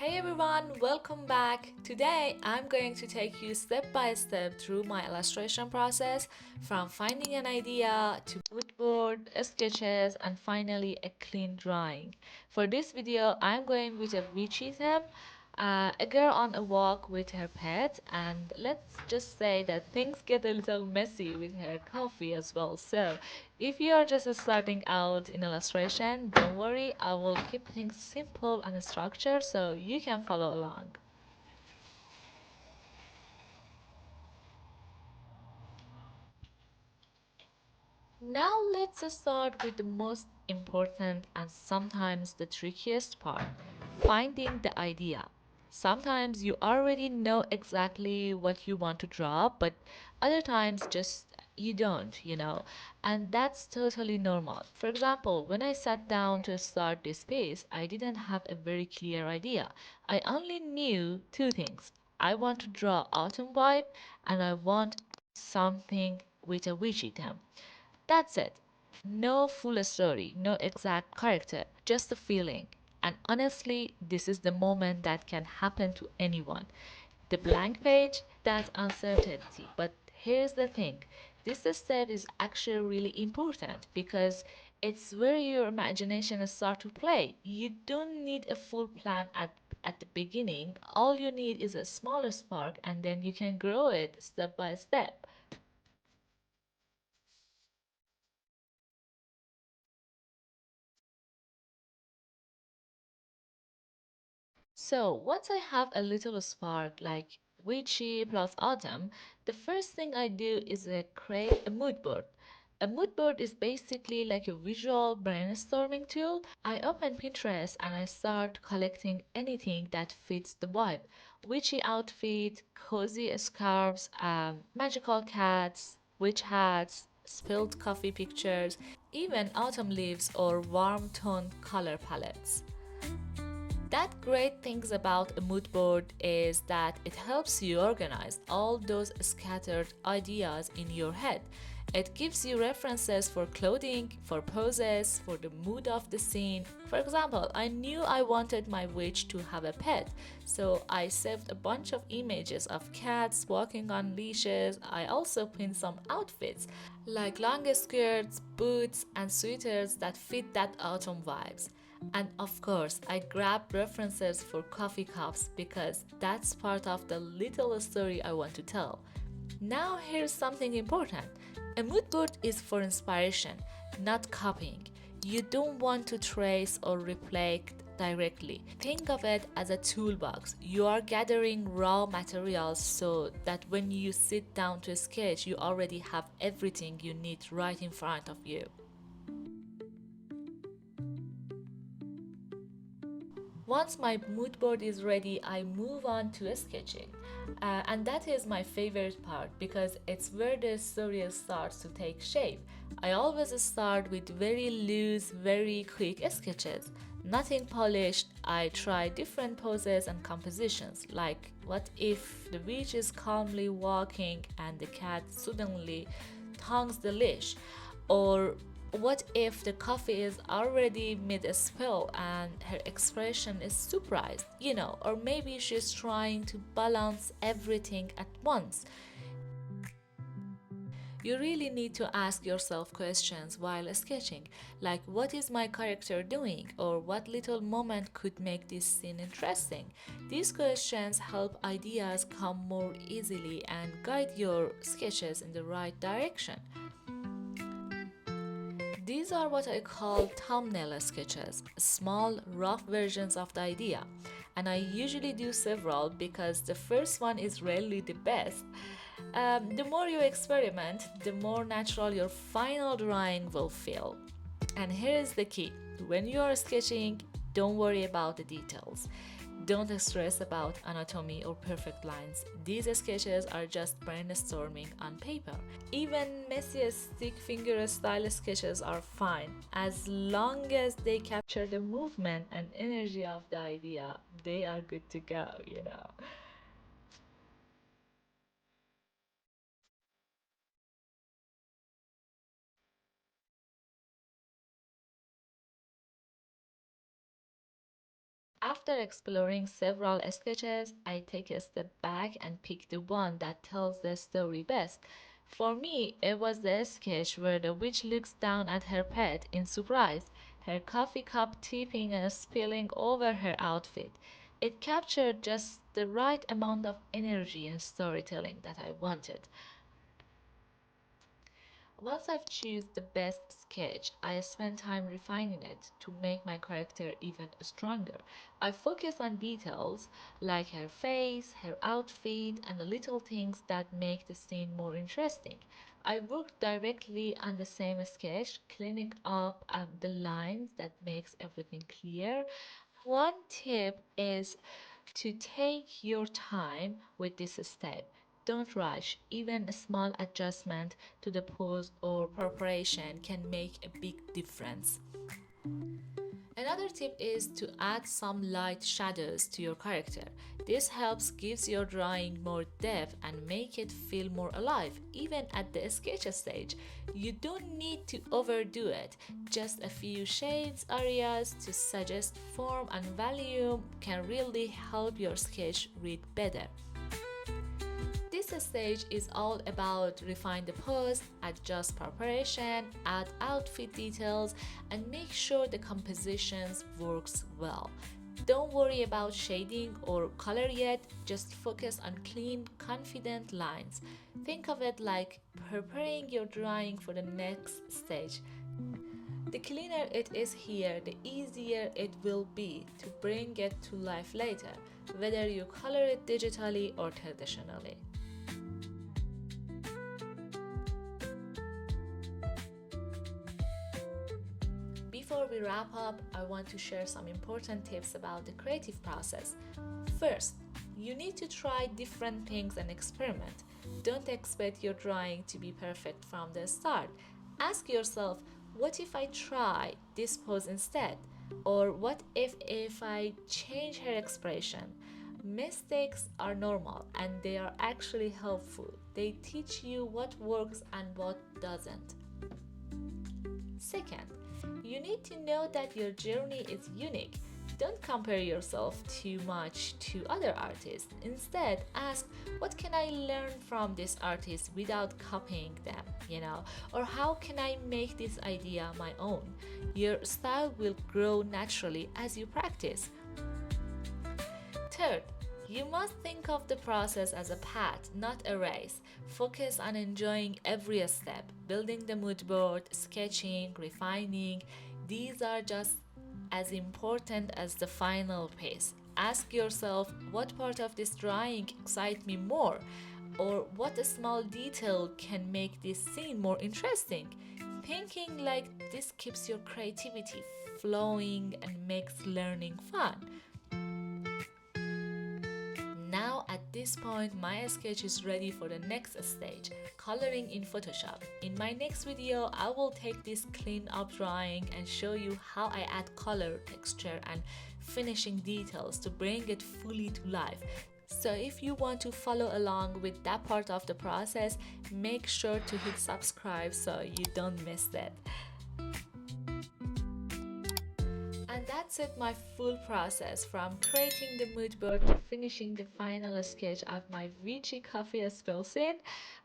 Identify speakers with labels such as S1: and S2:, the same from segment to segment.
S1: Hey everyone, welcome back. Today I'm going to take you step by step through my illustration process from finding an idea to mood board, sketches, and finally a clean drawing. For this video, I'm going with a witchy theme, a girl on a walk with her pet, and let's just say that things get a little messy with her coffee as well. So, if you are just starting out in illustration, don't worry, I will keep things simple and structured so you can follow along. Now let's start with the most important and sometimes the trickiest part, finding the idea. Sometimes you already know exactly what you want to draw, but other times just you don't, and that's totally normal. For example, when I sat down to start this piece, I didn't have a very clear idea. I only knew two things. I want to draw autumn vibe and I want something with a witchy theme. That's it. No full story, no exact character, just a feeling. And honestly, this is the moment that can happen to anyone. The blank page, that's uncertainty. But here's the thing, this step is actually really important because it's where your imagination starts to play. You don't need a full plan at the beginning. All you need is a smaller spark and then you can grow it step by step. So once I have a little spark like witchy plus autumn, the first thing I do is create a mood board. A mood board is basically like a visual brainstorming tool. I open Pinterest and I start collecting anything that fits the vibe. Witchy outfit, cozy scarves, magical cats, witch hats, spilled coffee pictures, even autumn leaves or warm toned color palettes. That great things about a mood board is that it helps you organize all those scattered ideas in your head. It gives you references for clothing, for poses, for the mood of the scene. For example, I knew I wanted my witch to have a pet, so I saved a bunch of images of cats walking on leashes. I also pinned some outfits, like long skirts, boots, and sweaters that fit that autumn vibes. And of course, I grabbed references for coffee cups because that's part of the little story I want to tell. Now, here's something important, a mood board is for inspiration, not copying. You don't want to trace or reflect directly. Think of it as a toolbox. You are gathering raw materials so that when you sit down to sketch, you already have everything you need right in front of you. Once my mood board is ready, I move on to sketching. And that is my favorite part because it's where the story starts to take shape. I always start with very loose, very quick sketches. Nothing polished, I try different poses and compositions, like what if the witch is calmly walking and the cat suddenly tongues the leash? Or what if the coffee is already mid spill and her expression is surprised, or maybe she's trying to balance everything at once. You really need to ask yourself questions while sketching, like what is my character doing, or what little moment could make this scene interesting. These questions help ideas come more easily and guide your sketches in the right direction. These are what I call thumbnail sketches, small, rough versions of the idea. And I usually do several because the first one is rarely the best. The more you experiment, the more natural your final drawing will feel. And here is the key, when you are sketching, don't worry about the details. Don't stress about anatomy or perfect lines. These sketches are just brainstorming on paper. Even messy stick figure style sketches are fine. As long as they capture the movement and energy of the idea, they are good to go. After exploring several sketches, I take a step back and pick the one that tells the story best. For me, it was the sketch where the witch looks down at her pet in surprise, her coffee cup tipping and spilling over her outfit. It captured just the right amount of energy and storytelling that I wanted. Once I've chosen the best sketch, I spend time refining it to make my character even stronger. I focus on details like her face, her outfit, and the little things that make the scene more interesting. I work directly on the same sketch, cleaning up the lines that makes everything clear. One tip is to take your time with this step. Don't rush. Even a small adjustment to the pose or preparation can make a big difference. Another tip is to add some light shadows to your character. This helps gives your drawing more depth and make it feel more alive even at the sketch stage. You don't need to overdo it. Just a few shades areas to suggest form and volume can really help your sketch read better. This stage is all about refine the pose, adjust preparation, add outfit details, and make sure the compositions works well. Don't worry about shading or color yet, just focus on clean, confident lines. Think of it like preparing your drawing for the next stage. The cleaner it is here, the easier it will be to bring it to life later, whether you color it digitally or traditionally. Before we wrap up, I want to share some important tips about the creative process. First, you need to try different things and experiment. Don't expect your drawing to be perfect from the start. Ask yourself, what if I try this pose instead? Or what if I change her expression? Mistakes are normal and they are actually helpful. They teach you what works and what doesn't. Second, you need to know that your journey is unique. Don't compare yourself too much to other artists. Instead, ask, what can I learn from this artist without copying them, Or how can I make this idea my own? Your style will grow naturally as you practice. Third, you must think of the process as a path, not a race. Focus on enjoying every step, building the mood board, sketching, refining. These are just as important as the final piece. Ask yourself, what part of this drawing excites me more? Or what small detail can make this scene more interesting? Thinking like this keeps your creativity flowing and makes learning fun. Now at this point my sketch is ready for the next stage, coloring in Photoshop. In my next video I will take this clean up drawing and show you how I add color, texture and finishing details to bring it fully to life. So if you want to follow along with that part of the process, make sure to hit subscribe so you don't miss it. And that's it, my full process from creating the mood board to finishing the final sketch of my Witchy coffee espresso.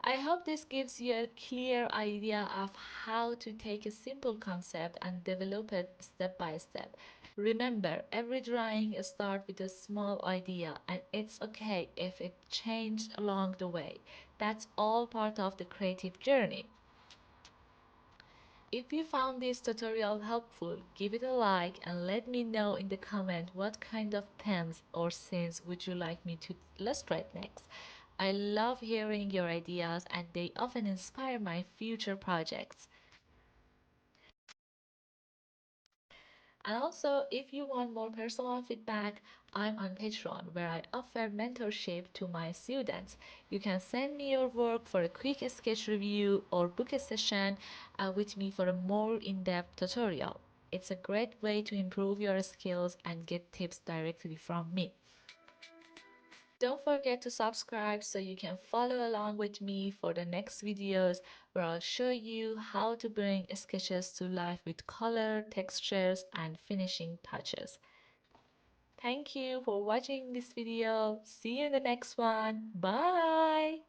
S1: I hope this gives you a clear idea of how to take a simple concept and develop it step by step. Remember, every drawing starts with a small idea and it's okay if it changed along the way. That's all part of the creative journey. If you found this tutorial helpful, give it a like and let me know in the comment what kind of themes or scenes would you like me to illustrate next. I love hearing your ideas and they often inspire my future projects. And also, if you want more personal feedback, I'm on Patreon where I offer mentorship to my students. You can send me your work for a quick sketch review or book a session with me for a more in-depth tutorial. It's a great way to improve your skills and get tips directly from me. Don't forget to subscribe so you can follow along with me for the next videos where I'll show you how to bring sketches to life with color, textures, and finishing touches. Thank you for watching this video. See you in the next one. Bye!